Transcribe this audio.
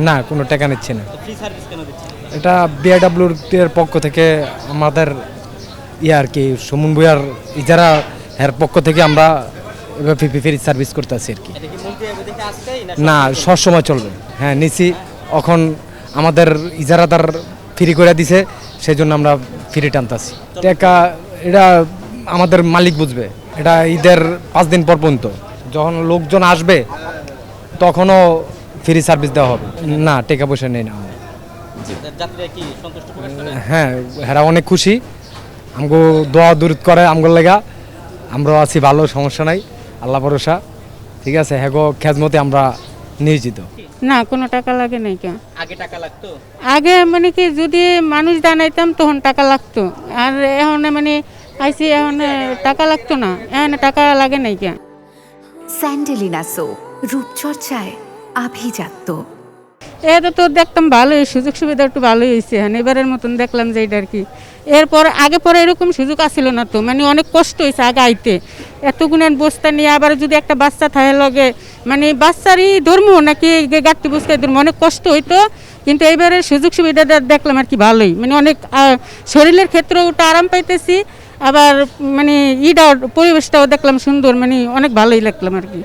না, কোনো টাকা নিচ্ছে না। ফ্রি সার্ভিস কেন দিচ্ছে? এটা বিআইডব্লিউর এর পক্ষ থেকে আমাদের আর কি সুমন ভুঁইয়ার ইজারা এর পক্ষ থেকে আমরা ফ্রি সার্ভিস করতেছি আর কি। এটা কি মন্ত্রী দেখে আসছেই না, সবসময় চলবে। হ্যাঁ, নিছি। এখন আমাদের ইজারাদার ফ্রি করে দিছে, সেই জন্য আমরা ফ্রি টানতাছি। টাকা এটা আমাদের মালিক বুঝবে। এটা ঈদের 5 দিন পর পর্যন্ত যখন লোকজন আসবে তখনও ফ্রি সার্ভিস দেওয়া হবে। না, টাকা পয়সা নেই না। যাত্রীরা কি সন্তুষ্ট প্রকাশ করে? হ্যাঁ, হেরা অনেক খুশি। আমগো দোয়া দূর করে আমগো লেগা। আমরাও আছি ভালো, সমস্যা নাই, আল্লাহ ভরসা। ঠিক আছে, হ্যাঁ গো, খেজমতে আমরা নিয়োজিত। না, কোনো টাকা লাগে নাই কেন। আগে টাকা লাগতো? আগে মানে কি যদি মানুষ জানাইতাম তখন টাকা লাগতো, আর এখন মানে আইসি এখন টাকা লাগতো না, এখন টাকা লাগে নাই কেন। স্যান্ডেলিনা সো, রূপচর্চায় আভিজাত্য। এটা তো দেখতাম ভালোই, সুযোগ সুবিধা একটু ভালোই হয়েছে। হ্যাঁ, এবারের মতন দেখলাম যে এটা আর কি। এরপর আগে পরে এরকম সুযোগ আসছিল না তো, মানে অনেক কষ্ট হয়েছে আগে আইতে। এতগুণের বস্তা নিয়ে আবার যদি একটা বাচ্চা থাকে লগে, মানে বাচ্চারই ধর্ম নাকি গাড়ি বস্তায় ধর্ম, অনেক কষ্ট হইতো। কিন্তু এইবারের সুযোগ সুবিধাটা দেখলাম আর কি ভালোই, মানে অনেক শরীরের ক্ষেত্রেও ওটা আরাম পাইতেছি, আবার মানে পরিবেশটাও দেখলাম সুন্দর, মানে অনেক ভালোই লাগলাম আর কি।